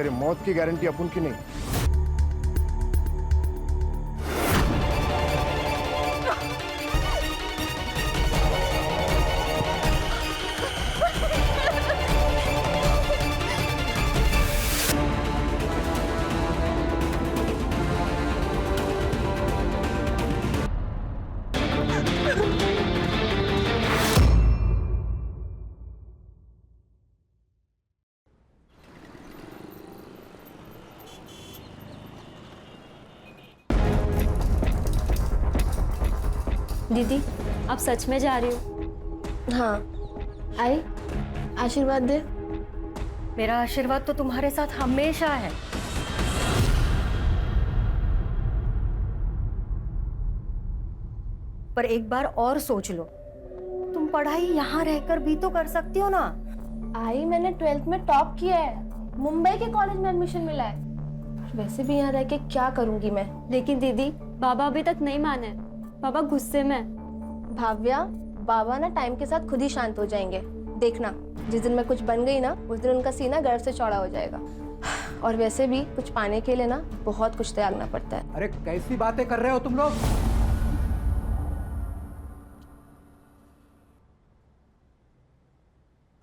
तेरे मौत की गारंटी अपन की नहीं। दीदी, आप सच में जा रही हो? हाँ, आई आशीर्वाद दे। मेरा आशीर्वाद तो तुम्हारे साथ हमेशा है। पर एक बार और सोच लो, तुम पढ़ाई यहाँ रहकर भी तो कर सकती हो ना। आई मैंने 12th में टॉप किया है, मुंबई के कॉलेज में एडमिशन मिला है। वैसे भी यहाँ रह के क्या करूंगी मैं। लेकिन दीदी, बाबा अभी तक नहीं माने। बाबा गुस्से में। भाव्या, बाबा ना टाइम के साथ खुद ही शांत हो जाएंगे, देखना। जिस दिन मैं कुछ बन गई ना, उस दिन उनका सीना गर्व से चौड़ा हो जाएगा। और वैसे भी कुछ पाने के लिए ना बहुत कुछ त्यागना पड़ता है। अरे कैसी बातें कर रहे हो तुम लोग?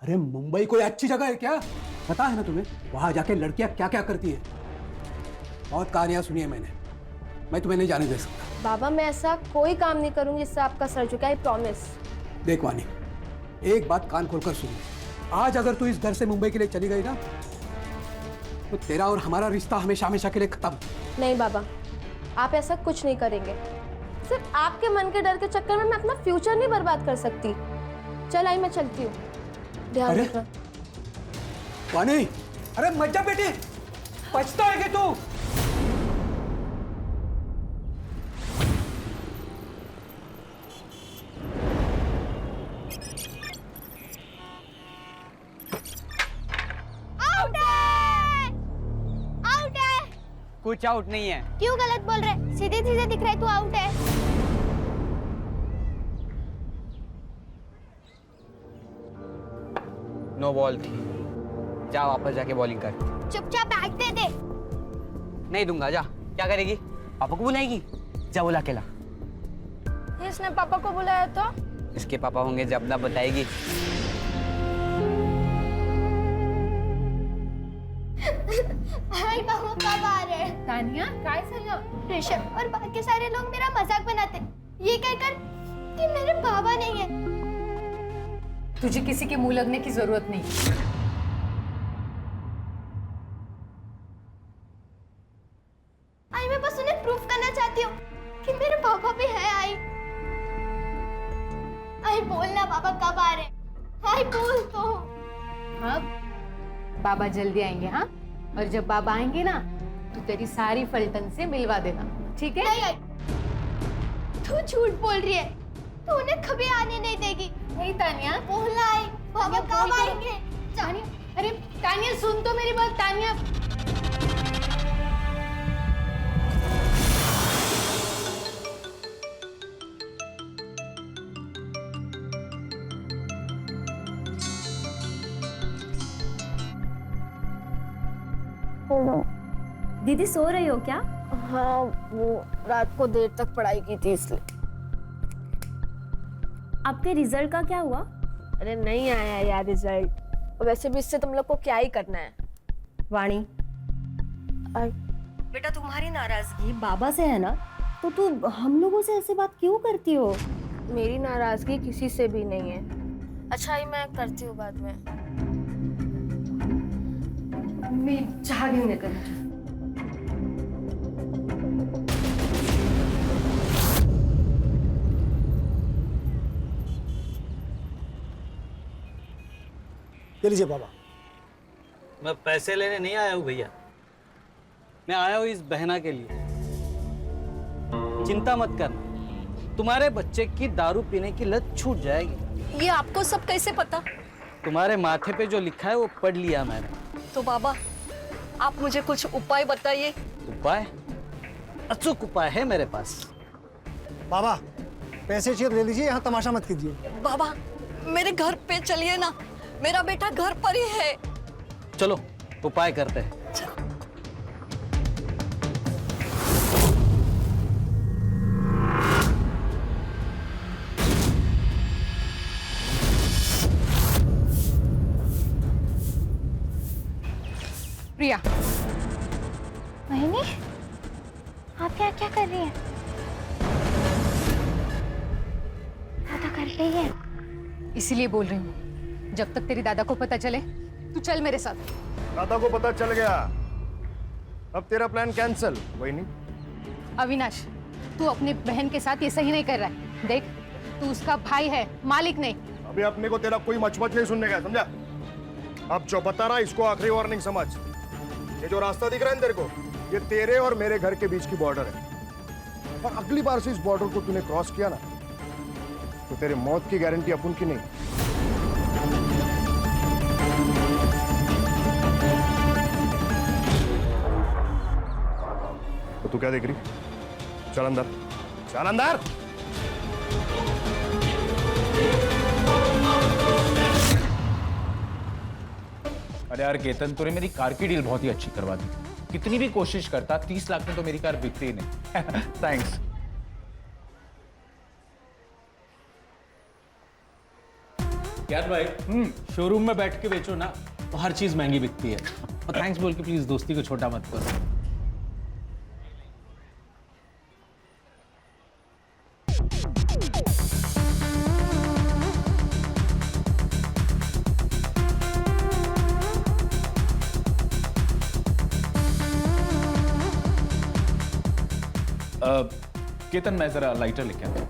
अरे मुंबई कोई अच्छी जगह है क्या? पता है ना तुम्हें वहां जाके लड़कियां क्या क्या करती हैं? बहुत कहानियां सुनी है मैंने। मैं तुम्हें नहीं जाने दे सकता। बाबा, मैं ऐसा कोई काम नहीं करूंगी जिससे आपका सर झुके, आई प्रॉमिस। देख वानी, एक बात कान खोलकर सुन। आज अगर तू इस घर से मुंबई के लिए चली गई ना, तो तेरा और हमारा रिश्ता हमेशा हमेशा के लिए खत्म। नहीं बाबा, आप ऐसा कुछ नहीं करेंगे। सिर्फ आपके मन के डर के चक्कर में मैं अपना फ्यूचर नहीं बर्बाद कर सकती। चल आई, मैं चलती हूँ। ध्यान अरे रखना। वानी, अरे मत जा बेटी, पछता है कि तू? कुछ आउट नहीं है। क्यों गलत बोल रहे? सीधे सीधे दिख रहा है, तू आउट है। नो बॉल थी। जा वापस जाके बॉलिंग कर। चुपचाप बैट दे दे। नहीं दूंगा। जा। क्या करेगी? पापा को बुलाएगी? जा बुला के ला। इसने पापा को बुलाया तो? इसके पापा होंगे जब ना बताएगी। हाय बाबू, कब आ रहे हैं? तानिया, काय झालं? ऋषभ और बाकी सारे लोग मेरा मजाक बनाते, ये कहकर कि मेरे बाबा नहीं है। तुझे किसी के मुंह लगने की जरूरत नहीं। आई मैं बस उन्हें प्रूफ करना चाहती हूँ कि मेरे पापा भी है। आई बोलना बाबा कब आ रहे हैं? आई बोल तो। हाँ, बाबा जल्दी आएंगे। हाँ, और जब बाबा आएंगे ना, तो तेरी सारी फलटन से मिलवा देना, ठीक है? नहीं आई, तू झूठ बोल रही है। तू उन्हें कभी आने नहीं देगी। नहीं तानिया, बोलना आई, बाबा कब आएंगे? तानिया, अरे तानिया सुन तो मेरी बात। तानिया, दीदी सो रही हो क्या? हाँ, वो रात को देर तक पढ़ाई की थी इसलिए। आपके रिजल्ट का क्या हुआ? अरे नहीं आया यार रिजल्ट। वैसे भी इससे तुम लोग को क्या ही करना है। वाणी, आई, बेटा तुम्हारी नाराजगी बाबा से है ना, तो तू हम लोगों से ऐसे बात क्यों करती हो? मेरी नाराजगी किसी से भी नहीं है। अच्छा ही मैं करती हूँ बाद में। मैं चाह घेऊन येते मुझे। ये लीजिए बाबा। मैं पैसे लेने नहीं आया हूँ भैया, मैं आया हूँ इस बहना के लिए। चिंता मत करना, तुम्हारे बच्चे की दारू पीने की लत छूट जाएगी। ये आपको सब कैसे पता? तुम्हारे माथे पे जो लिखा है वो पढ़ लिया मैंने। तो बाबा, आप मुझे कुछ उपाय बताइए। उपाय? अचूक उपाय है मेरे पास। बाबा पैसे चाहिए तो ले लीजिए, यहाँ तमाशा मत कीजिए। बाबा, मेरे घर पे चलिए ना, मेरा बेटा घर पर ही है। चलो उपाय करते हैं। प्रिया, बहनी, आप यहाँ क्या कर रही हैं? दादा कर रही है। इसीलिए बोल रही हूँ, जब तक तेरे दादा को पता चले तू चल मेरे साथ। दादा को पता चल गया, अब तेरा प्लान कैंसिल। वही नहीं, अविनाश, तू अपनी बहन के साथ ये सही नहीं कर रहा है। देख, तू उसका भाई है, मालिक नहीं। अभी अपने को तेरा कोई मचमच नहीं सुनने का, समझा? अब जो बता रहा इसको आखिरी वार्निंग समझ। ये जो रास्ता दिख रहा है तेरे को, ये तेरे और मेरे घर के बीच की बॉर्डर है, और अगली बार से इस बॉर्डर को तूने क्रॉस किया ना, तो तेरे मौत की गारंटी अपन की नहीं। तो तू क्या देख रही? चल अंदर, चल अंदर। अरे यार केतन, तूने मेरी कार की डील बहुत ही अच्छी करवा दी। कितनी भी कोशिश करता, 30 लाख में तो मेरी कार बिकती ही नहीं। थैंक्स। यार भाई, शोरूम में बैठ के बेचो ना, तो हर चीज महंगी बिकती है। और थैंक्स बोल के प्लीज दोस्ती को छोटा मत करो। केतन, मैं जरा लाइटर लेके आता हूं।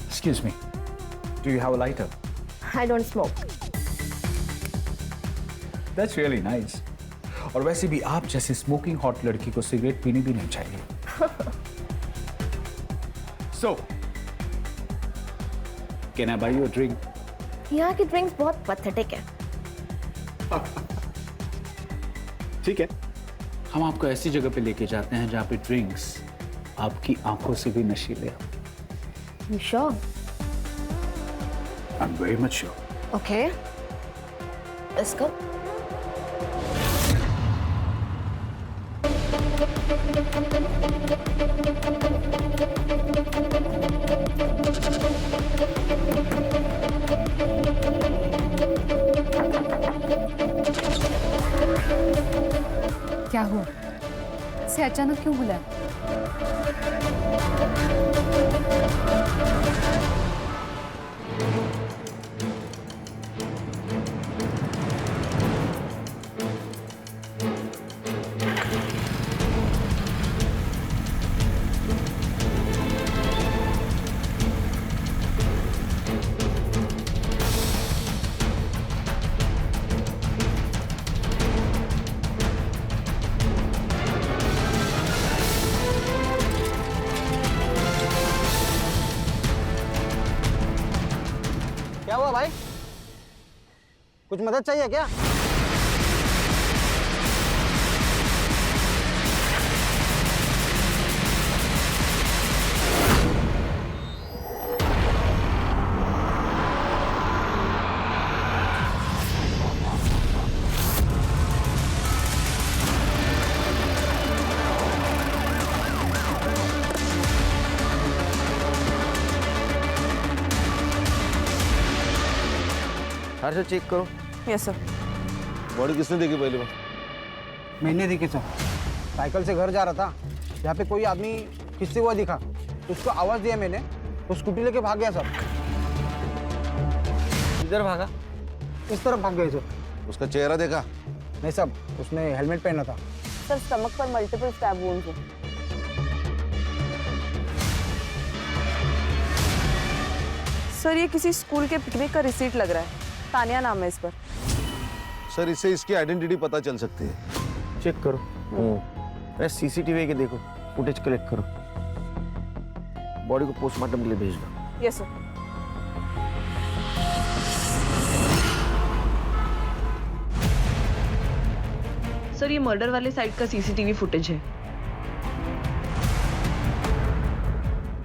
Excuse me, do you have a lighter? I don't smoke. That's really nice. और वैसे भी आप जैसे स्मोकिंग हॉट लड़की को सिगरेट पीनी भी नहीं चाहिए। So, can I buy you a drink? यहाँ की ड्रिंक्स बहुत पैथेटिक है। ठीक है, हम आपको ऐसी जगह पे लेके जाते हैं जहाँ पे ड्रिंक्स आपकी आंखों से भी नशीले हैं। You sure? I'm very much sure. Okay. Let's go. क्या हुआ? से अचानक क्यों बुलाया? क्या हुआ भाई? कुछ मदद चाहिए क्या? हर से चेक करो। Yes sir. बॉडी किसने देखी पहली बार? मैंने देखी सर, साइकिल से घर जा रहा था, यहाँ पे कोई आदमी खिंचते हुआ दिखा, तो उसको आवाज दिया मैंने, तो स्कूटी लेके भाग गया सर। इधर भागा? इस तरफ भाग गए सर। उसका चेहरा देखा? नहीं सर, उसने हेलमेट पहना था। सर, स्टमक पर मल्टीपल स्टैब वुंड्स हैं। सर, ये किसी स्कूल के पिकनिक का रिसीट लग रहा है। तानिया नाम है इस पर। सर, इससे इसकी आइडेंटिटी पता चल सकती है। चेक करो। अरे सीसीटीवी के देखो, फुटेज कलेक्ट करो, बॉडी को पोस्टमार्टम के लिए भेज दो। Yes sir. सर, ये मर्डर वाले साइड का सीसीटीवी फुटेज है।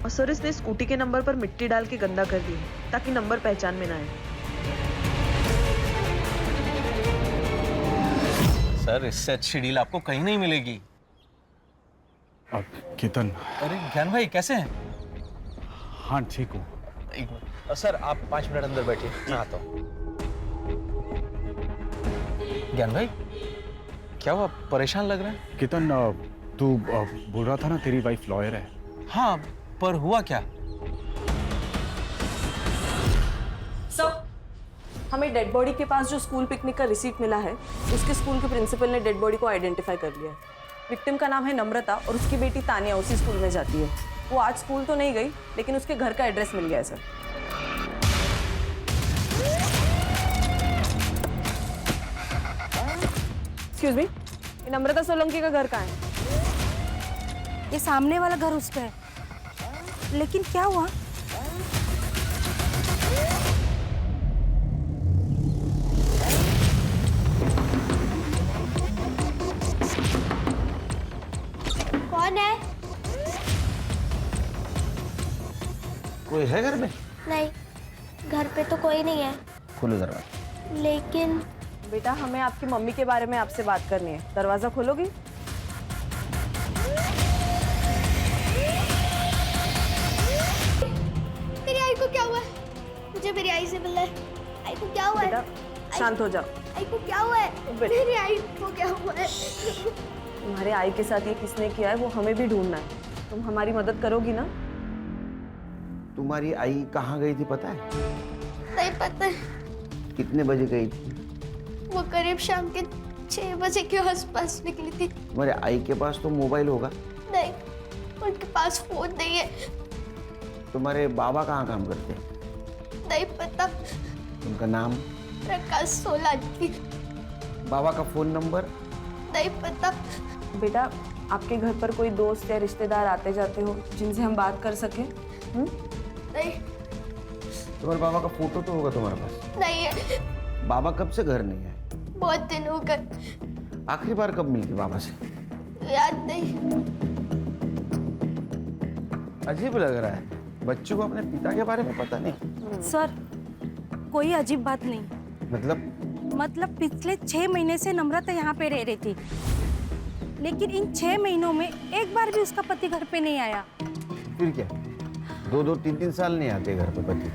और सर, इसने स्कूटी के नंबर पर मिट्टी डाल के गंदा कर दी है ताकि नंबर पहचान में ना आए। सर, इससे अच्छी डील आपको कहीं नहीं मिलेगी। केतन, अरे ज्ञान भाई, कैसे हैं? हाँ ठीक हूँ। एक मिनट। सर आप 5 मिनट अंदर बैठिए, मैं आता हूँ। ज्ञान भाई, क्या हुआ, परेशान लग रहा है? केतन, तू बोल रहा था ना तेरी वाइफ लॉयर है। हाँ, पर हुआ क्या? हमें डेड बॉडी के पास जो स्कूल पिकनिक का रिसीट मिला है, उसके स्कूल के प्रिंसिपल ने डेड बॉडी को आइडेंटिफाई कर लिया है। विक्टिम का नाम है नम्रता और उसकी बेटी तानिया उसी स्कूल में जाती है। वो आज स्कूल तो नहीं गई, लेकिन उसके घर का एड्रेस मिल गया है सर। एक्सक्यूज मी, ये नम्रता सोलंकी का घर कहाँ है? ये सामने वाला घर उसका है, लेकिन क्या हुआ? कौन है? कोई है घर में? नहीं, घर पे तो कोई नहीं है। खोलो दरवाजा। लेकिन बेटा, हमें आपकी मम्मी के बारे में आपसे बात करनी है। दरवाजा खोलोगी? मेरी आई को क्या हुआ है? मुझे मेरी आई से मिलना है। आई को क्या हुआ है? बेटा शांत हो जाओ। आई को क्या हुआ है? मेरी आई को क्या हुआ है? तुम्हारे आई के साथ ये किसने किया है वो हमें भी ढूंढना है। तुम हमारी मदद करोगी ना? तुम्हारी आई कहाँ गई थी पता है? नहीं पता है। कितने बजे गई थी? वो करीब शाम के 6 बजे के आसपास निकली थी। तुम्हारे आई के पास तो मोबाइल होगा? नहीं, उनके पास फोन नहीं है। तुम्हारे बाबा कहाँ काम करते हैं? नहीं पता। उनका नाम? प्रकाश सोलंकी। बाबा का फोन नंबर? नहीं पता। बेटा, आपके घर पर कोई दोस्त या रिश्तेदार आते जाते हो जिनसे हम बात कर सके? नहीं। तुम्हारे बाबा का फोटो तो होगा तुम्हारे पास? नहीं है। बाबा कब से घर नहीं आए? बहुत दिन हो गए। आखिरी बार कब मिली थी बाबा से? याद नहीं। अजीब लग रहा है, बच्चों को अपने पिता के बारे में पता नहीं। सर, कोई अजीब बात नहीं। मतलब पिछले 6 महीने से नम्रता यहाँ पे रह रही थी, लेकिन इन 6 महीनों में एक बार भी उसका पति घर पे नहीं आया। फिर क्या 2-2, 3-3 साल नहीं आते घर पे पति?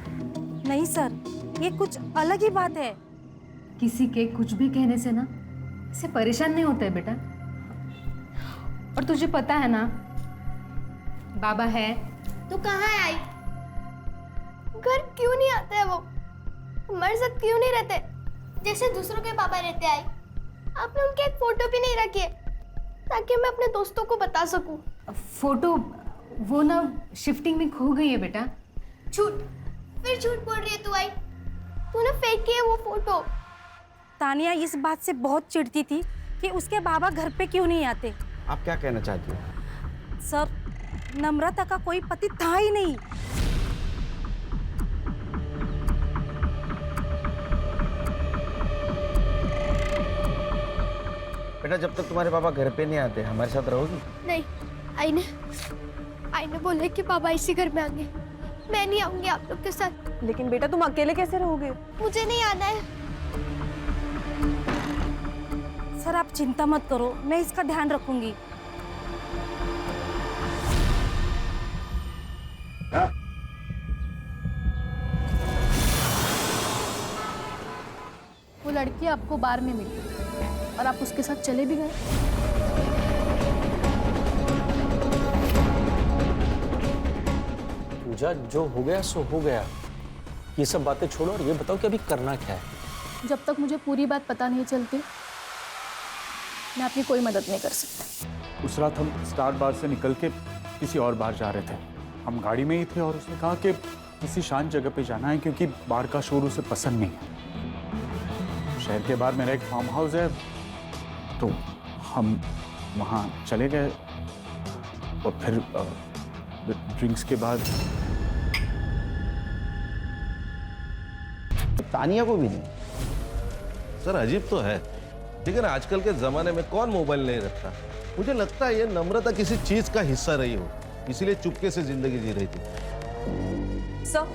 नहीं सर, ये कुछ अलग ही बात है। किसी के कुछ भी कहने से ना इससे परेशान नहीं होता है बेटा। और तुझे पता है ना, बाबा है तो कहाँ है आई? घर क्यों नहीं आते हैं वो? हमारे साथ क्यों नहीं रहते जैसे दूसरों के पापा रहते? आई, आपने उनकी एक फोटो भी नहीं रखी है ताकि मैं अपने दोस्तों को बता सकूं। फोटो वो ना शिफ्टिंग में खो गई है बेटा। झूठ, फिर झूठ बोल रही है तू। आई, तूने फेंक की है वो फोटो। तानिया इस बात से बहुत चिढ़ती थी कि उसके बाबा घर पे क्यों नहीं आते। आप क्या कहना चाहती हो? सर, नम्रता का कोई पति था ही नहीं। बेटा, जब तक तुम्हारे पापा घर पे नहीं आते हमारे साथ रहोगी? नहीं, आई ने बोले कि बाबा इसी घर में आएंगे। मैं नहीं आऊंगी आप लोग के साथ। लेकिन बेटा, तुम अकेले कैसे रहोगे? मुझे नहीं आना है। सर, आप चिंता मत करो, मैं इसका ध्यान रखूंगी। वो लड़की आपको बार में मिली और आप उसके साथ चले भी गए। पूजा, जो हो गया सो हो गया। ये सब बातें छोड़ो और ये बताओ कि अभी करना क्या है? जब तक मुझे पूरी बात पता नहीं चलती, मैं आपकी कोई मदद नहीं कर सकती। उस रात हम स्टार बार से निकल के किसी और बार जा रहे थे। हम गाड़ी में ही थे और उसने कहा कि किसी शांत जगह पे जाना है क्योंकि बार का शोर उसे पसंद नहीं है। शहर के बाहर मेरा एक फार्म हाउस है, तो हम वहाँ चले गए और फिर ड्रिंक्स के बाद तानिया को भी नहीं। सर अजीब तो है, लेकिन आजकल के जमाने में कौन मोबाइल नहीं रखता। मुझे लगता है ये नम्रता किसी चीज का हिस्सा रही हो, इसीलिए चुपके से जिंदगी जी रही थी। सर,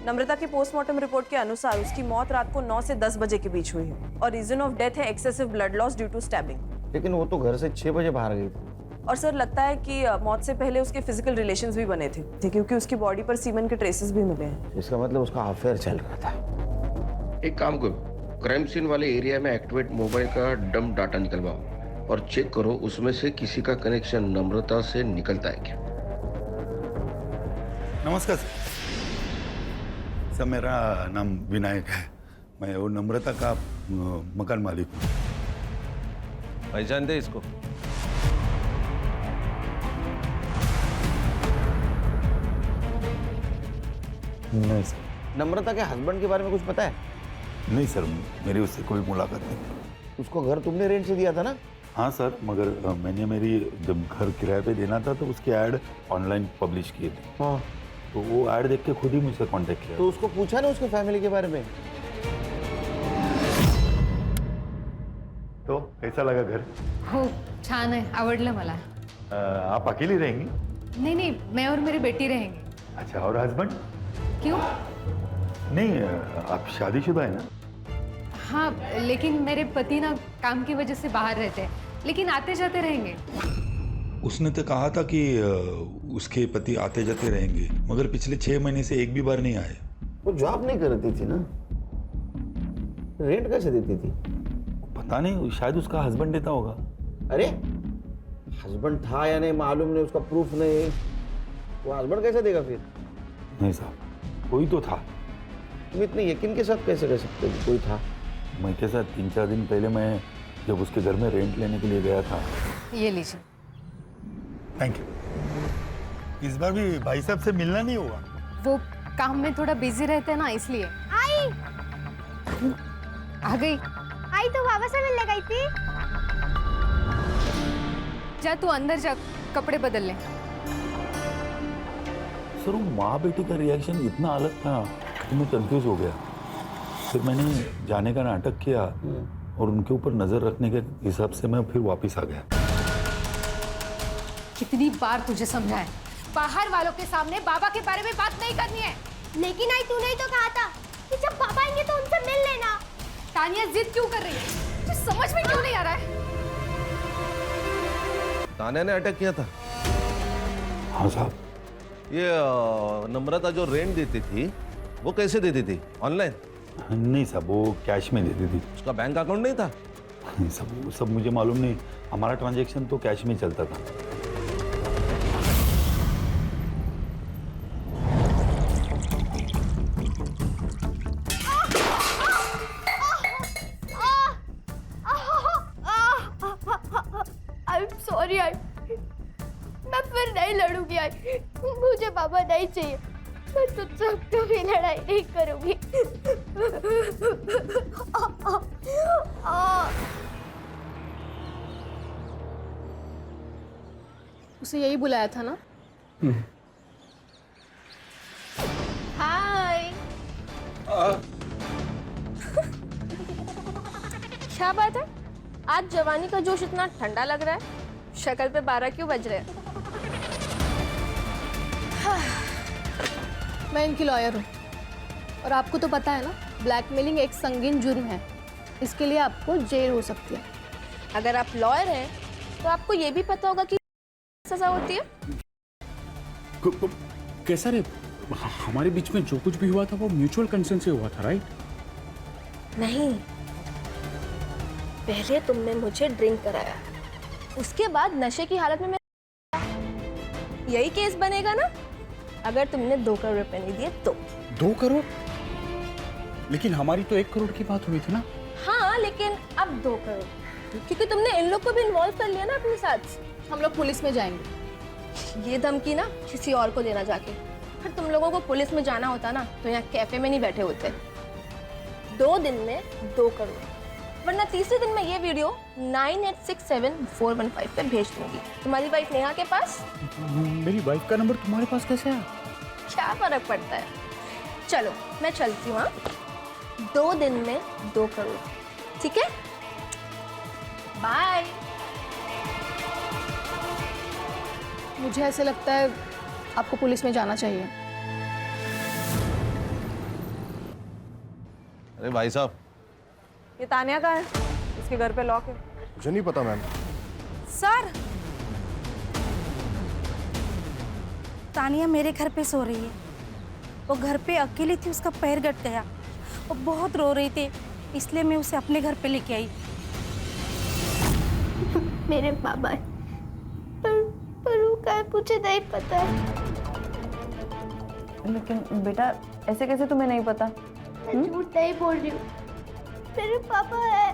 नम्रता की पोस्टमार्टम रिपोर्ट के अनुसार उसकी मौत रात को 9 से 10 बजे के बीच हुई है और रीजन ऑफ डेथ है excessive blood loss due to stabbing. लेकिन वो तो घर से 6 बजे बाहर गई थी। और सर लगता है कि मौत से पहले उसके फिजिकल रिलेशंस भी बने थे क्योंकि उसकी बॉडी पर सीमेंट के ट्रेसेस भी मिले हैं। इसका मतलब उसका अफेयर चल रहा था। एक काम करो, क्राइम सीन वाले एरिया में एक्टिवेट मोबाइल का डंप डाटा निकलवाओ और चेक करो उसमें से किसी का कनेक्शन नम्रता से निकलता है क्या। नमस्कार सर, मेरा नाम विनायक है। मैं वो नम्रता का मकान मालिक हूँ। पहचानते इसको? नहीं सर। नम्रता के हस्बैंड के बारे में कुछ पता है? नहीं सर, मेरी उससे कोई मुलाकात नहीं। उसको घर तुमने रेंट से दिया था ना? हाँ सर, मगर मैंने मेरी जब घर किराए पे देना था तो उसके ऐड ऑनलाइन पब्लिश किए थे। हाँ। तो वो ऐड देख के खुद ही मुझसे कांटेक्ट किया। तो उसको पूछा ना उसके फैमिली के बारे में? तो कैसा लगा घर? हो छान आहे, आवडलं मला। आप अकेली रहेंगी? नहीं नहीं, मैं और मेरी बेटी रहेंगे। अच्छा, और हस्बैंड? क्यों? नहीं, आप शादीशुदा है ना? हाँ, लेकिन मेरे पति ना काम की वजह से बाहर रहते हैं, लेकिन आते जाते रहेंगे। उसने तो कहा था कि उसके पति आते जाते रहेंगे, मगर पिछले 6 महीने से एक भी बार नहीं आए। वो जॉब नहीं करती थी ना, रेंट कैसे देती थी? पता नहीं, शायद उसका हस्बैंड देता होगा। अरे हस्बैंड था या नहीं मालूम नहीं, उसका प्रूफ नहीं, वो हस्बैंड कैसे देगा फिर? नहीं साहब, कोई तो था। तुम इतने यकीन के साथ कैसे कह सकते हो कोई था? मैं के साथ 3-4 दिन पहले मैं जब उसके घर में रेंट लेने के लिए गया था। ये लीजिए। Thank you. इस बार भी भाई साहब से मिलना नहीं होगा? वो काम में थोड़ा बिजी रहते हैं ना, इसलिए। आई आ गई। आई तो बाबा से मिलने गई थी। जा तू अंदर जा, कपड़े बदल ले। सर, वो माँ बेटी का रिएक्शन इतना अलग था कि मैं कंफ्यूज हो गया। फिर मैंने जाने का नाटक किया और उनके ऊपर नजर रखने के हिसाब से मैं फिर वापस आ गया। कितनी बार तुझे समझाया, बाहर वालों के सामने बाबा के बारे में बात नहीं करनी है। लेकिन आई तूने ही तो कहा था कि जब पापा आएंगे तो उनसे मिल लेना। तानिया जिद क्यों कर रही है? तुझे समझ में क्यों नहीं आ रहा है? तान्या ने अटैक किया था? हाँ साहब। ये नम्रता जो रेंट देती थी वो कैसे देती थी? ऑनलाइन? नहीं साहब, वो कैश में देती थी। उसका बैंक अकाउंट नहीं था? सब मुझे मालूम नहीं, हमारा ट्रांजैक्शन तो कैश में चलता था। सॉरी आई, मैं फिर नहीं लड़ूंगी आई। मुझे पापा नहीं चाहिए। मैं तुझसे कभी लड़ाई नहीं करूंगी। उसे यही बुलाया था ना? हाय। क्या बात है, आज जवानी का जोश इतना ठंडा लग रहा है? शक्ल पे 12 क्यों बज रहे हैं? मैं इनकी लॉयर हूँ और आपको तो पता है ना, ब्लैकमेलिंग एक संगीन जुर्म है। इसके लिए आपको जेल हो सकती है। अगर आप लॉयर हैं तो आपको ये भी पता होगा कि सजा होती है। कैसा रे, हमारे बीच में जो कुछ भी हुआ था वो म्यूचुअल कंसेंट से हुआ था, राइट? नहीं, पहले तुमने मुझे ड्रिंक कराया, उसके बाद नशे की हालत में यही केस बनेगा ना? अगर तुमने 2 करोड़ रुपए नहीं दिए तो। 2 करोड़? लेकिन हमारी तो 1 करोड़ की बात हुई थी ना? हाँ, लेकिन अब 2 करोड़, क्योंकि तुमने इन लोग को भी इन्वॉल्व कर लिया ना अपने साथ। हम लोग पुलिस में जाएंगे। ये धमकी ना किसी और को देना जाके। फिर तुम लोगों को पुलिस में जाना होता ना तो यहाँ कैफे में नहीं बैठे होते। 2 दिन में 2 करोड़, वरना तीसरे दिन में ये वीडियो 9867-415 पे भेज दूंगी तुम्हारी वाइफ नेहा के पास। मेरी वाइफ का नंबर तुम्हारे पास कैसे आया? क्या फर्क पड़ता है? चलो मैं चलती हूँ। 2 दिन में 2 करोड़, ठीक है? बाय। मुझे ऐसे लगता है आपको पुलिस में जाना चाहिए। अरे भाई साहब, ये तानिया का है, इसके घर पे लॉक है। मुझे नहीं पता मैम। सर, तानिया मेरे घर पे सो रही है। वो घर पे अकेली थी, उसका पैर गट गया। वो बहुत रो रही थी, इसलिए मैं उसे अपने घर पे लेके आई। मेरे बाबा है, पर वो क्या है मुझे नहीं पता है। लेकिन बेटा ऐसे कैसे तुम्हें नहीं पता? मैं झूठ नहीं बोल रही हूँ, मेरे पापा है।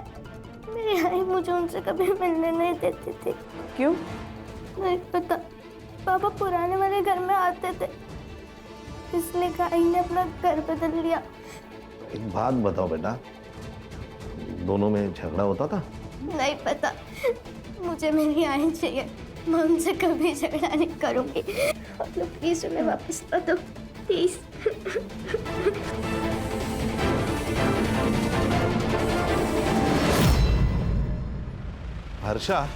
मेरी आई मुझे उनसे कभी मिलने नहीं देती थी। क्यों? नहीं पता, पापा पुराने वाले घर में आते थे, इसलिए आई ने अपना घर बदल लिया। एक बात बताओ बेटा, दोनों में झगड़ा होता था? नहीं पता, मुझे मेरी आई चाहिए। मैं उनसे कभी झगड़ा नहीं करूंगी। आप लोग प्लीज उन्हें वापस ला दो, प्लीज। हर्षा,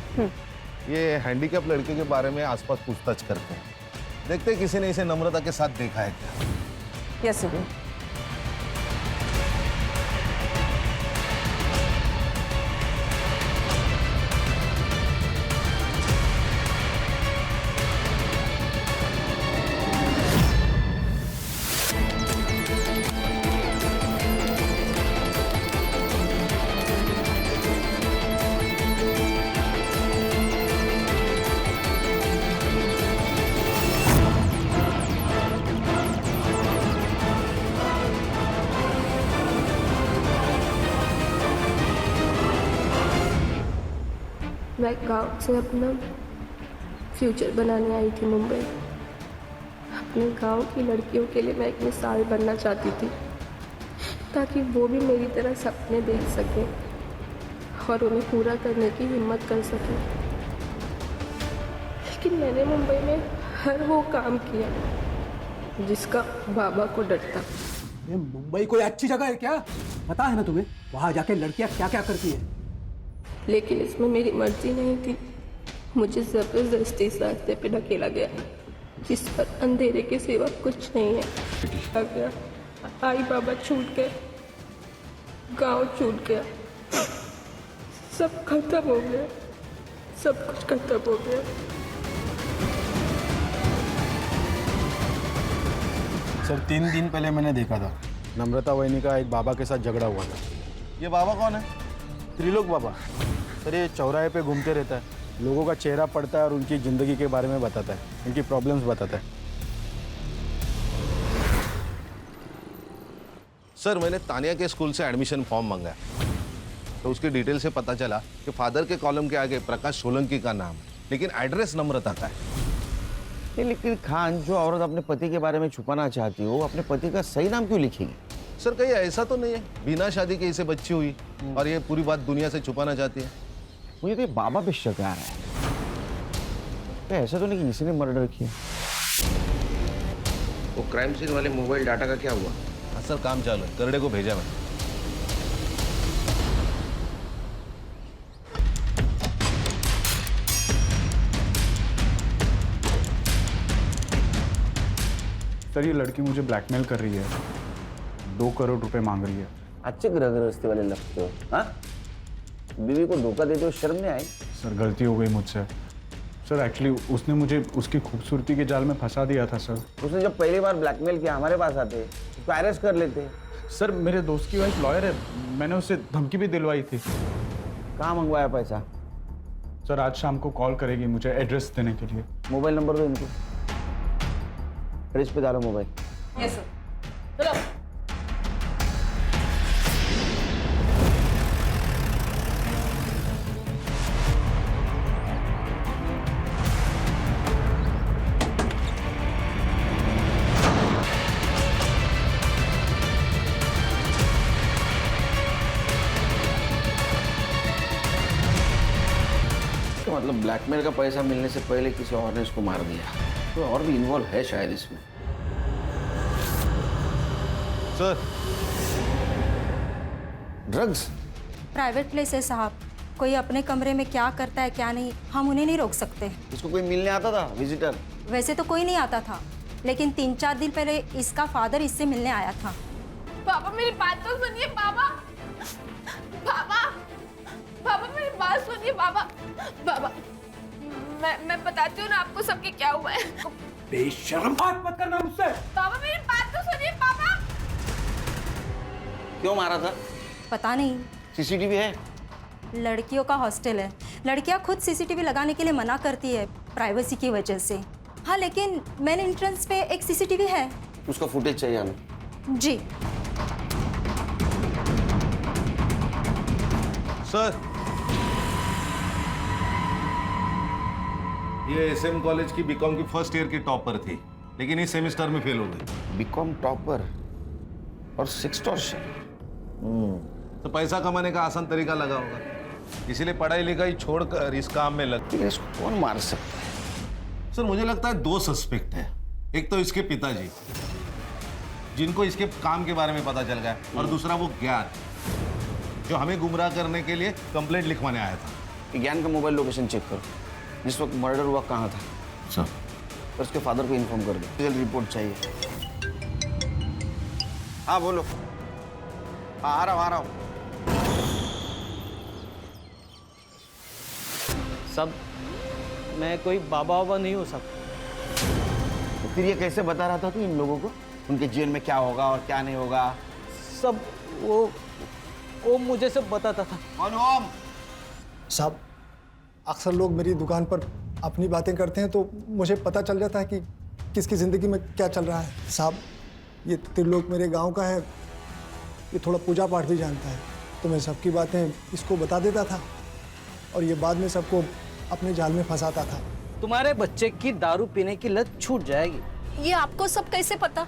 ये हैंडीकैप लड़के के बारे में आसपास पूछताछ करते हैं। देखते हैं किसी ने इसे नम्रता के साथ देखा है क्या। Yes sir. मैं गांव से अपना फ्यूचर बनाने आई थी मुंबई। अपने गांव की लड़कियों के लिए मैं एक मिसाल बनना चाहती थी, ताकि वो भी मेरी तरह सपने देख सकें और उन्हें पूरा करने की हिम्मत कर सकें। लेकिन मैंने मुंबई में हर वो काम किया जिसका बाबा को डर था। ये मुंबई कोई अच्छी जगह है क्या? पता है ना तुम्हें वहां जाके लड़कियां क्या क्या करती है? लेकिन इसमें मेरी मर्जी नहीं थी। मुझे जबरदस्ती इस रास्ते पे ढकेला गया जिस पर अंधेरे के सिवा कुछ नहीं है। गया आई बाबा छूट गए, गांव छूट गया, सब खत्म हो गया, सब कुछ खत्म हो गया। सर 3 दिन पहले मैंने देखा था, नम्रता वहिनी का एक बाबा के साथ झगड़ा हुआ था। ये बाबा कौन है? त्रिलोक बाबा। सर ये चौराहे पे घूमते रहता है, लोगों का चेहरा पढ़ता है और उनकी ज़िंदगी के बारे में बताता है, उनकी प्रॉब्लम्स बताता है। सर, मैंने तानिया के स्कूल से एडमिशन फॉर्म मंगाया, तो उसकी डिटेल से पता चला कि फादर के कॉलम के आगे प्रकाश सोलंकी का नाम, लेकिन एड्रेस नम्रता का है। लेकिन खान, जो औरत अपने पति के बारे में छुपाना चाहती हो, अपने पति का सही नाम क्यों लिखेगी? सर, कहीं ऐसा तो नहीं है बिना शादी के इसे बच्ची हुई और ये पूरी बात दुनिया से छुपाना चाहती है? मुझे तो बाबा पे शक आ रहा है। तो ऐसा तो नहीं कि किसी ने मर्डर किया। वो क्राइम सीन वाले मोबाइल डाटा का क्या हुआ? हाँ सर, काम चालू है, करड़े को भेजा मैं। सर ये लड़की मुझे ब्लैकमेल कर रही है, 2 करोड़ रुपए मांग रही है। अच्छे ग्रह गृहस्थी वाले लगते हो। हाँ, बीवी को धोखा देते हो, शर्म नहीं आई? सर गलती हो गई मुझसे। सर एक्चुअली उसने मुझे उसकी खूबसूरती के जाल में फंसा दिया था सर। उसने जब पहली बार ब्लैकमेल किया हमारे पास आते, उसको अरेस्ट कर लेते। सर मेरे दोस्त की वाइफ लॉयर है, मैंने उससे धमकी भी दिलवाई थी। कहाँ मंगवाया पैसा? सर आज शाम को कॉल करेगी मुझे एड्रेस देने के लिए। मोबाइल नंबर दो इनको, फ्रिज पे डालो मोबाइल। Yes sir. चलो। मतलब ब्लैकमेल का पैसा मिलने से पहले किसी और ने इसको मार दिया, तो और भी इन्वॉल्व है शायद इसमें। Sir, drugs? प्राइवेट प्लेस है साहब, कोई अपने कमरे में क्या करता है क्या नहीं, हम उन्हें नहीं रोक सकते। इसको कोई मिलने आता था, विजिटर? वैसे तो कोई नहीं आता था, लेकिन 3-4 दिन पहले इसका फादर इससे मिलने आया था। पापा मेरी बात तो सुनिए पापा। पापा, पापा मेरी बात सुनिए पापा। पापा, मैं बताती हूँ ना आपको सबके क्या हुआ है। बेशरम बात मत करना मुझसे। पापा मेरी बात तो सुनिए पापा। क्यों मारा था? पता नहीं। सीसीटीवी है? लड़कियों का हॉस्टल है, लड़कियां खुद सीसीटीवी लगाने के लिए मना करती है प्राइवेसी की वजह से। हाँ लेकिन मेन एंट्रेंस पे एक सीसीटीवी है। उसका फुटेज चाहिए हमें। जी सर, ये एसएम कॉलेज की बीकॉम की फर्स्ट ईयर की टॉपर थी, लेकिन इस सेमेस्टर में फेल हो गई। बीकॉम टॉपर और सेक्सटॉर्शन। तो पैसा कमाने का आसान तरीका लगा होगा, इसीलिए पढ़ाई लिखाई छोड़कर इस काम में लग। इसको कौन मार सकता है? सर मुझे लगता है दो सस्पेक्ट है। एक तो इसके पिताजी, जिनको इसके काम के बारे में पता चल गया, और दूसरा वो ज्ञान, जो हमें गुमराह करने के लिए कंप्लेंट लिखवाने आया था। ज्ञान का मोबाइल लोकेशन चेक करो, जिस वक्त मर्डर हुआ कहाँ था। सर और उसके फादर को इन्फॉर्म कर दो, रिपोर्ट चाहिए। हाँ बोलो। हाँ आ रहा हूँ। सब मैं कोई बाबा वाबा नहीं हो सकता। तो फिर ये कैसे बता रहा था तू इन लोगों को उनके जीवन में क्या होगा और क्या नहीं होगा? सब वो मुझे सब बताता था। कौन ओम? साहब, अक्सर लोग मेरी दुकान पर अपनी बातें करते हैं तो मुझे पता चल जाता है कि किसकी ज़िंदगी में क्या चल रहा है। साहब, ये त्रिलोक मेरे गांव का है, ये थोड़ा पूजा पाठ भी जानता है, तो मैं सबकी बातें इसको बता देता था और ये बाद में सबको अपने जाल में फंसाता था। तुम्हारे बच्चे की दारू पीने की लत छूट जाएगी। ये आपको सब कैसे पता?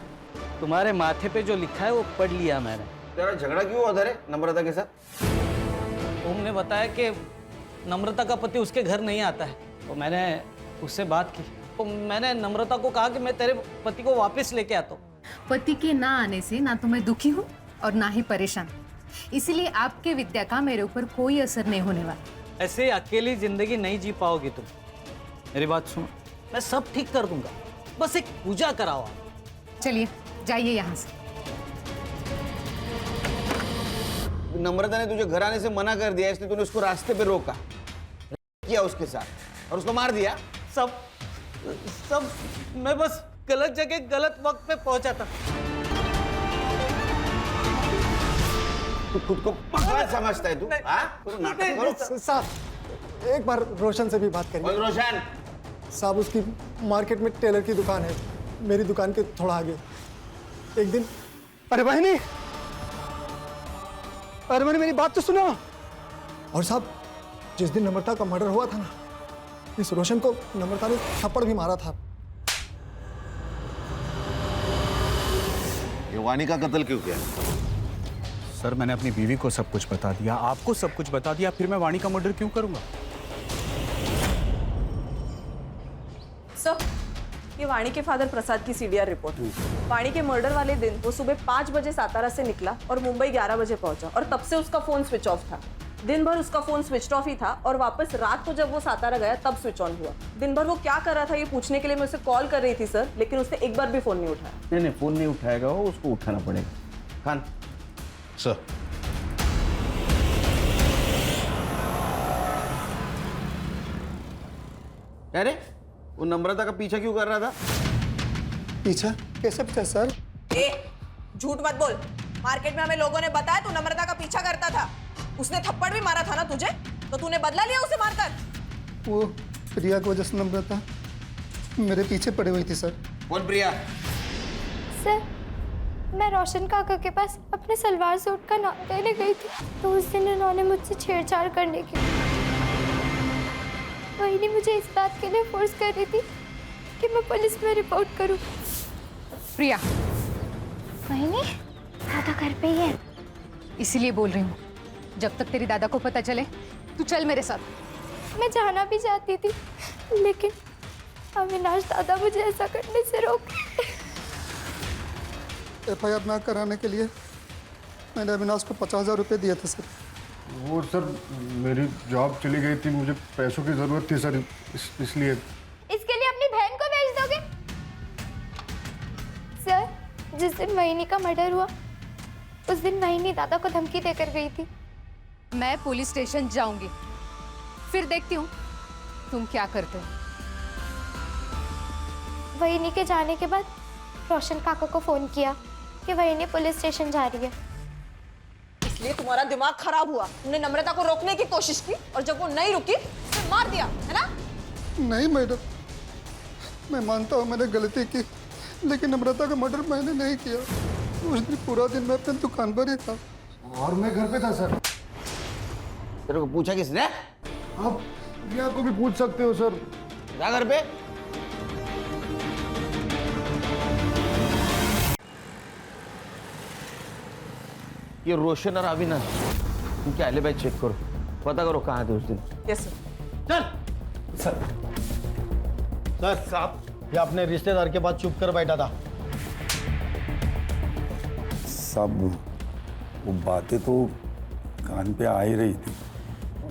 तुम्हारे माथे पे जो लिखा है वो पढ़ लिया मैंने। तेरा झगड़ा क्यों उधर है नम्रता के साथ? ओम ने बताया कि नम्रता का पति उसके घर नहीं आता है, तो मैंने उससे बात की। तो मैंने नम्रता को कहा कि मैं तेरे पति को वापस लेके आता हूँ। पति के ना आने से ना तो मैं दुखी हूँ और ना ही परेशान, इसीलिए आपके विद्या का मेरे ऊपर कोई असर नहीं होने वाला। ऐसे अकेली जिंदगी नहीं जी पाओगी तुम। मेरी बात सुनो, मैं सब ठीक कर दूंगा, बस एक पूजा कराओ आप। चलिए जाइए यहाँ से। नम्रता ने तुझे घर आने से मना कर दिया, इसलिए तूने उसको रास्ते पे रोका, किया उसके साथ और उसको मार दिया। सब मैं बस गलत जगह गलत वक्त पे पहुंचा था। तू खुद को पागल समझता है तू? नाटक करो। साहब, एक बार रोशन से भी बात करिए। रोशन साहब, उसकी मार्केट में टेलर की दुकान है, मेरी दुकान के थोड़ा आगे। एक दिन, अरे बहनी, अरे मेरी बात तो सुनो। और साहब, जिस दिन नम्रता का मर्डर हुआ था ना, इस रोशन को नम्रता ने थप्पड़ भी मारा था। ये वानी का कत्ल क्यों किया? सर मैंने अपनी बीवी को सब कुछ बता दिया, आपको सब कुछ बता दिया, फिर मैं वाणी का मर्डर क्यों करूंगा? सर, ये वाणी के फादर प्रसाद की सीडीआर रिपोर्ट। वाणी के मर्डर वाले दिन वो सुबह 5 बजे सातारा से निकला और मुंबई 11 बजे पहुंचा, और तब से उसका फोन स्विच ऑफ था। दिन भर उसका फोन स्विच ऑफ ही था और वापस रात को जब वो सातारा गया तब स्विच ऑन हुआ। दिन भर वो क्या कर रहा था ये पूछने के लिए मैं उसे कॉल कर रही थी सर, लेकिन उसने एक बार भी फोन नहीं उठाया। नहीं, फोन नहीं उठाएगा वो, उसको उठाना पड़ेगा। खान सर, अरे वो नम्रता का पीछा क्यों कर रहा था? पीछा? कैसे पीछा सर? झूठ मत बोल। मार्केट में हमें लोगों ने बताया तू नम्रता का पीछा करता था। उसने थप्पड़ भी मारा था ना तुझे, तो तूने बदला लिया उसे मारकर? वो प्रिया की वजह से नम्रता मेरे पीछे पड़ी हुई थी सर। कौन प्रिया? सर, मैं रोशन काका के पास अपने सलवार सूट का नाम देने गई थी, तो उस दिन उन्होंने मुझसे छेड़छाड़ करने की। वही मुझे इस बात के लिए फोर्स कर रही थी कि मैं पुलिस में रिपोर्ट करूं। प्रिया, वही दादा घर पे ही है, इसीलिए बोल रही हूँ, जब तक तेरी दादा को पता चले तू चल मेरे साथ। मैं जाना भी चाहती थी, लेकिन अविनाश दादा मुझे ऐसा करने से रोके। FIR ना कराने के लिए मैंने अविनाश को 50,000 रुपये दिए थे सर। वो सर मेरी जॉब चली गई थी, मुझे पैसों की ज़रूरत थी सर, इसलिए। इसके लिए अपनी बहन को भेज दोगे? सर, जिस दिन मोहिनी का मर्डर हुआ उस दिन मोहिनी दादा को धमकी देकर गई थी। मैं पुलिस स्टेशन जाऊंगी, फिर देखती हूँ तुम क्या करते हो। वहीनी के जाने के बाद रोशन काका को फ़ोन किया कि वहीनी पुलिस स्टेशन जा रही है। इसलिए तुम्हारा दिमाग खराब हुआ। तुमने नम्रता को रोकने की कोशिश की और जब वो नहीं रुकी तो मार दिया, है ना? नहीं मैडम, मैं मानता हूँ मैंने गलती की, लेकिन नम्रता का मर्डर मैंने नहीं किया। उस दिन पूरा दिन मैं अपनी दुकान पर ही था और मैं घर पे था सर। तेरे को पूछा किसने? आप रिया को भी पूछ सकते हो सर। जा घर पे। ये रोशन और अविनाश, इनके एलिबाई चेक करो, पता करो कहाँ थे उस दिन। Yes sir. सर साहब, ये अपने रिश्तेदार के पास चुप कर बैठा था। सब वो बातें तो कान पे आ ही रही थी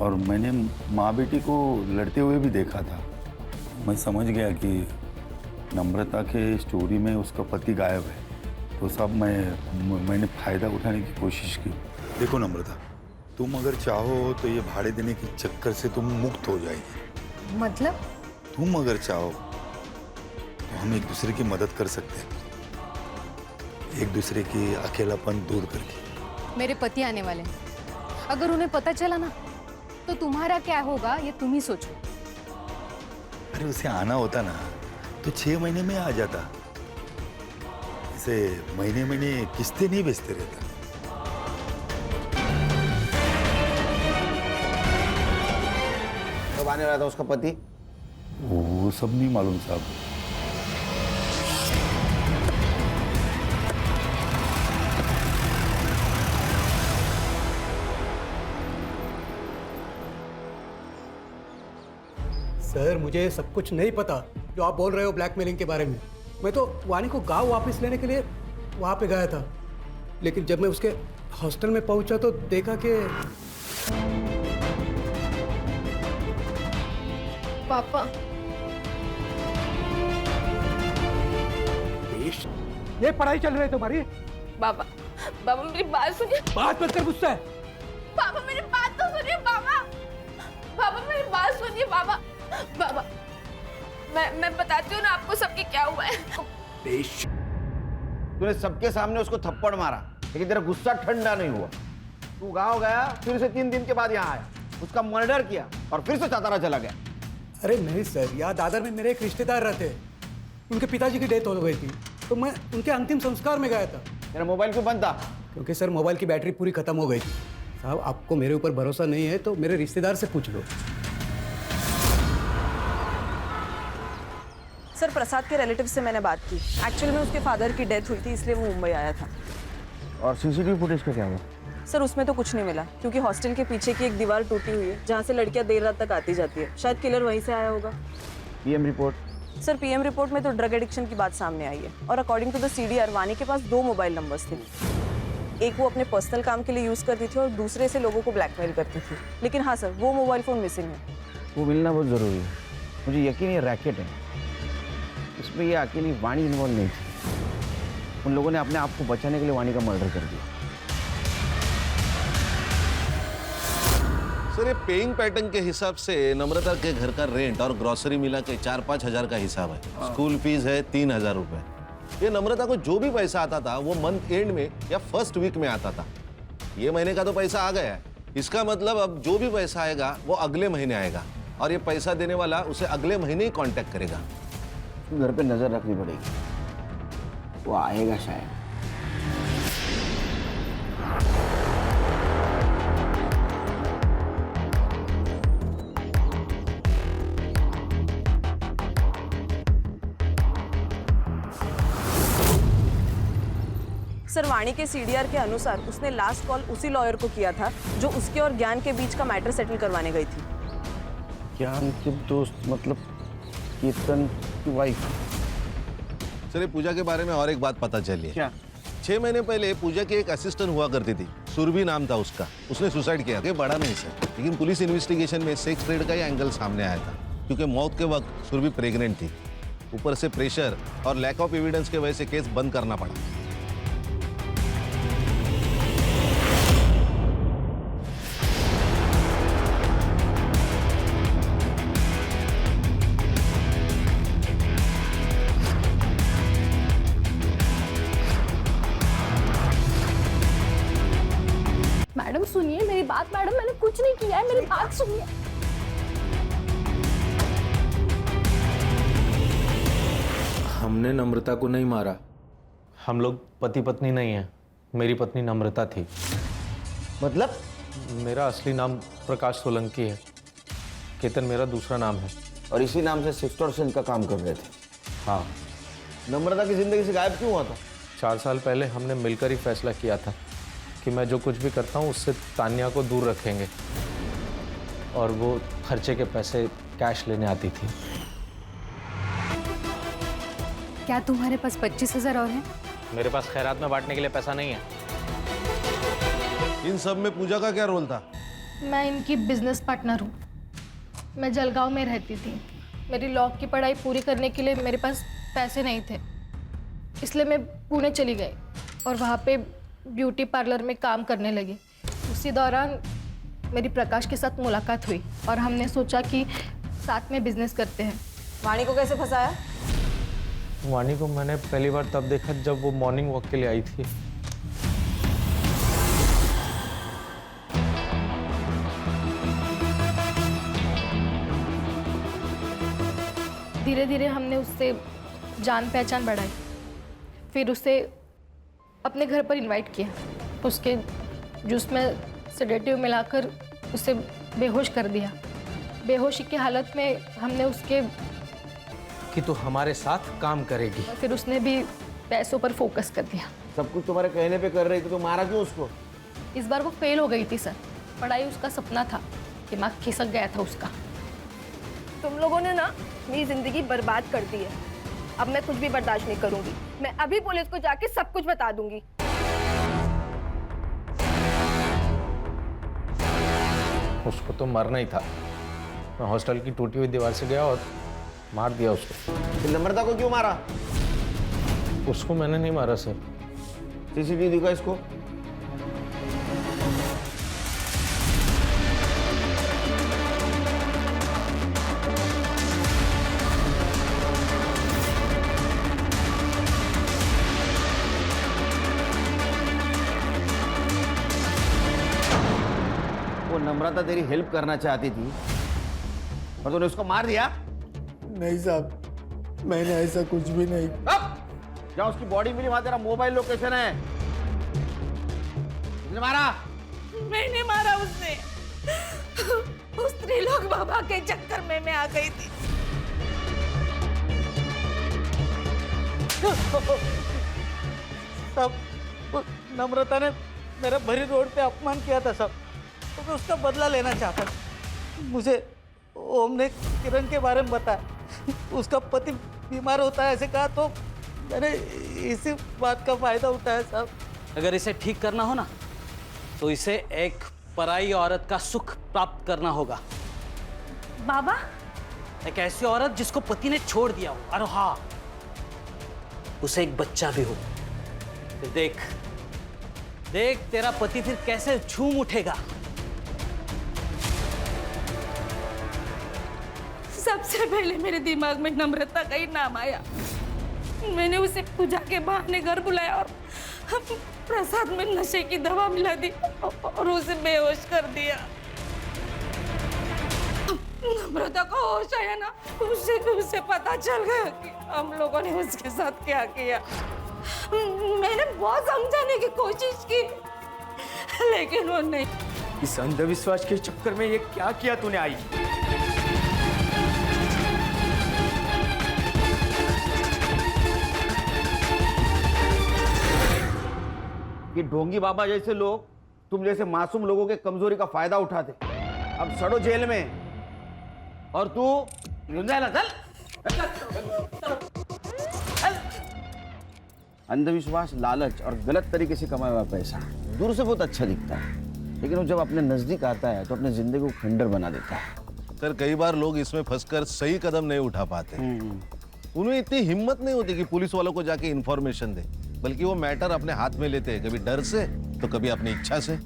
और मैंने माँ बेटी को लड़ते हुए भी देखा था। मैं समझ गया कि नम्रता के स्टोरी में उसका पति गायब है, तो सब मैंने फ़ायदा उठाने की कोशिश की। देखो नम्रता, तुम अगर चाहो तो ये भाड़े देने के चक्कर से तुम मुक्त हो जाएगी। मतलब? तुम अगर चाहो तो हम एक दूसरे की मदद कर सकते हैं, एक दूसरे की अकेलापन दूर करके। मेरे पति आने वाले हैं, अगर उन्हें पता चला ना तो तुम्हारा क्या होगा ये तुम ही सोचो। अरे उसे आना होता ना तो 6 महीने में आ जाता, इसे महीने महीने किस्तें नहीं बेचते रहता। कब आने वाला था उसका पति? वो सब नहीं मालूम साहब। सर मुझे सब कुछ नहीं पता जो आप बोल रहे हो ब्लैकमेलिंग के बारे में। मैं तो वानी को गांव वापस लेने के लिए वहां पे गया था, लेकिन जब मैं उसके हॉस्टल में पहुंचा तो देखा कि पापा ये पढ़ाई चल रही है तुम्हारी? बाबा बाबा मेरी बात सुनिए। बात मत कर मुझसे। पापा मेरी बात तो सुनिए। बाबा बाबा मेरी बात सुनिए। बाबा बाबा मैं बताती हूँ ना आपको सबके क्या हुआ है। तूने सबके सामने उसको थप्पड़ मारा, लेकिन तेरा गुस्सा ठंडा नहीं हुआ। तू गांव गया, फिर से 3 दिन के बाद यहाँ आया, उसका मर्डर किया और फिर से सातारा चला गया। अरे नहीं सर, यहाँ दादर में मेरे एक रिश्तेदार रहते, उनके पिताजी की डेथ हो गई थी, तो मैं उनके अंतिम संस्कार में गया था। मेरा मोबाइल क्यों बंद था? क्योंकि सर मोबाइल की बैटरी पूरी खत्म हो गई थी। साहब आपको मेरे ऊपर भरोसा नहीं है तो मेरे रिश्तेदार से पूछ लो। सर प्रसाद के रिलेटिव से मैंने बात की। एक्चुअली में उसके फादर की डेथ हुई थी, इसलिए वो मुंबई आया था। और सीसीटीवी फुटेज का क्या हुआ? सर उसमें तो कुछ नहीं मिला, क्योंकि हॉस्टल के पीछे की एक दीवार टूटी हुई है जहाँ से लड़कियाँ देर रात तक आती जाती है। शायद किलर वहीं से आया होगा। PM report? Sir PM report में तो ड्रग एडिक्शन की बात सामने आई है, और अकॉर्डिंग टू द सीडीआर वानी के पास 2 मोबाइल नंबर्स थे। एक वो अपने पर्सनल काम के लिए यूज़ करती थी और दूसरे से लोगों को ब्लैकमेल करती थी। लेकिन हाँ सर, वो मोबाइल फ़ोन मिसिंग है। वो मिलना बहुत ज़रूरी है। मुझे यकीन है रैकेट है, इसमें ये अकेली वाणी इन्वॉल्व नहीं थी। उन लोगों ने अपने आप को बचाने के लिए वाणी का मर्डर कर दिया। सर ये पेइंग पैटर्न के हिसाब से नम्रता के घर का रेंट और ग्रोसरी मिला के 4-5 हजार का हिसाब है। स्कूल फीस है 3,000 रुपए। ये नम्रता को जो भी पैसा आता था वो मंथ एंड में या फर्स्ट वीक में आता था। ये महीने का तो पैसा आ गया है, इसका मतलब अब जो भी पैसा आएगा वो अगले महीने आएगा, और ये पैसा देने वाला उसे अगले महीने ही कांटेक्ट करेगा। घर पे नजर रखनी पड़ेगी, वो आएगा शायद। सर वाणी के सीडीआर के अनुसार उसने लास्ट कॉल उसी लॉयर को किया था जो उसके और ज्ञान के बीच का मैटर सेटल करवाने गई थी। ज्ञान के दोस्त मतलब कीर्तन की वाइफ? सर ये पूजा के बारे में और एक बात पता चली है। क्या? 6 महीने पहले पूजा की एक असिस्टेंट हुआ करती थी, सुरभि नाम था उसका। उसने सुसाइड किया, बड़ा नहीं सर, लेकिन पुलिस इन्वेस्टिगेशन में सेक्स ट्रेड का ही एंगल सामने आया था, क्योंकि मौत के वक्त सुरभि प्रेग्नेंट थी। ऊपर से प्रेशर और लैक ऑफ एविडेंस के वजह से केस बंद करना पड़ा। किया है, मेरी बात सुनिए। हमने नम्रता को नहीं मारा। हम लोग पति पत्नी नहीं हैं। मेरी पत्नी नम्रता थी। मतलब? मेरा असली नाम प्रकाश सोलंकी है। केतन मेरा दूसरा नाम है। और इसी नाम से सिक्सटोर्शन का काम कर रहे थे? हाँ। नम्रता की जिंदगी से गायब क्यों हुआ था? 4 साल पहले हमने मिलकर ही फैसला किया था कि मैं जो कुछ भी करता हूँ उससे तान्या को दूर रखेंगे, और वो खर्चे के पैसे कैश लेने आती थी। क्या तुम्हारे पास 25,000 और हैं? मेरे पास खैरात में बांटने के लिए पैसा नहीं है। इन सब में पूजा का क्या रोल था? मैं इनकी बिजनेस पार्टनर हूँ। मैं जलगांव में रहती थी। मेरी लॉ की पढ़ाई पूरी करने के लिए मेरे पास पैसे नहीं थे, इसलिए मैं पुणे चली गई और वहाँ पे ब्यूटी पार्लर में काम करने लगी। उसी दौरान मेरी प्रकाश के साथ मुलाकात हुई और हमने सोचा कि साथ में बिजनेस करते हैं। वाणी को कैसे फंसाया? वाणी को मैंने पहली बार तब देखा जब वो मॉर्निंग वॉक के लिए आई थी। धीरे धीरे हमने उससे जान पहचान बढ़ाई, फिर उसे अपने घर पर इनवाइट किया। उसके जूस में सेडेटिव मिलाकर उसे बेहोश कर दिया। बेहोशी की हालत में हमने उसके कि तू हमारे साथ काम करेगी। फिर उसने भी पैसों पर फोकस कर दिया। सब कुछ तुम्हारे कहने पे कर रही थी तो मारा क्यों उसको? इस बार वो फेल हो गई थी सर। पढ़ाई उसका सपना था, दिमाग खिसक गया था उसका। तुम लोगों ने ना मेरी जिंदगी बर्बाद कर दी है। अब मैं कुछ भी बर्दाश्त नहीं करूंगी। मैं अभी पुलिस को जाके सब कुछ बता दूंगी। उसको तो मरना ही था। मैं हॉस्टल की टूटी हुई दीवार से गया और मार दिया उसको। फिर नम्रता को क्यों मारा? उसको मैंने नहीं मारा सर। सीसीटीवी दिखा इसको। वो नम्रता तेरी हेल्प करना चाहती थी और तूने उसको मार दिया? नहीं साहब, मैंने ऐसा कुछ भी नहीं। जहाँ उसकी बॉडी मिली वहां तेरा मोबाइल लोकेशन है। उसने मारा? मैंने मारा उसने। उस त्रिलोक बाबा के चक्कर में मैं आ गई थी। सब नम्रता ने मेरा भरी रोड पे अपमान किया था सब, तो मैं उसका बदला लेना चाहता था। मुझे ओम ने किरण के बारे में बताया, उसका पति बीमार होता है ऐसे कहा, तो मैंने इसी बात का फायदा उठाया साहब। अगर इसे ठीक करना हो ना तो इसे एक पराई औरत का सुख प्राप्त करना होगा। बाबा, एक ऐसी औरत जिसको पति ने छोड़ दिया हो, और हाँ, उसे एक बच्चा भी हो। फिर देख देख तेरा पति फिर कैसे झूम उठेगा। सबसे पहले मेरे दिमाग में नम्रता का ही नाम आया। मैंने उसे पूजा के बहाने घर बुलाया और प्रसाद में नशे की दवा मिला दी और उसे बेहोश कर दिया। नम्रता को होश आया ना, उसे पता चल गया कि हम लोगों ने उसके साथ क्या किया। मैंने बहुत समझाने की कोशिश की, लेकिन वो नहीं। इस अंधविश्वास के चक्कर में ये क्या किया तूने आई? ये ढोंगी बाबा जैसे लोग तुम जैसे मासूम लोगों के कमजोरी का फायदा उठाते। अब सड़ो जेल में और तू चल। अंधविश्वास, लालच और गलत तरीके से कमाया हुआ पैसा दूर से बहुत अच्छा दिखता है, लेकिन वो जब अपने नजदीक आता है तो अपने जिंदगी को खंडर बना देता है। सर, कई बार लोग इसमें फंसकर सही कदम नहीं उठा पाते। उन्हें इतनी हिम्मत नहीं होती कि पुलिस वालों को जाके इन्फॉर्मेशन दे, बल्कि वो मैटर अपने हाथ में लेते हैं, कभी डर से तो कभी अपनी इच्छा से।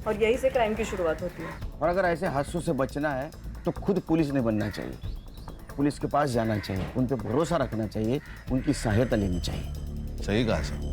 और यही से क्राइम की शुरुआत होती है। और अगर ऐसे हादसों से बचना है तो खुद पुलिस ने बनना चाहिए, पुलिस के पास जाना चाहिए, उन पर भरोसा रखना चाहिए, उनकी सहायता लेनी चाहिए। सही कहा सर।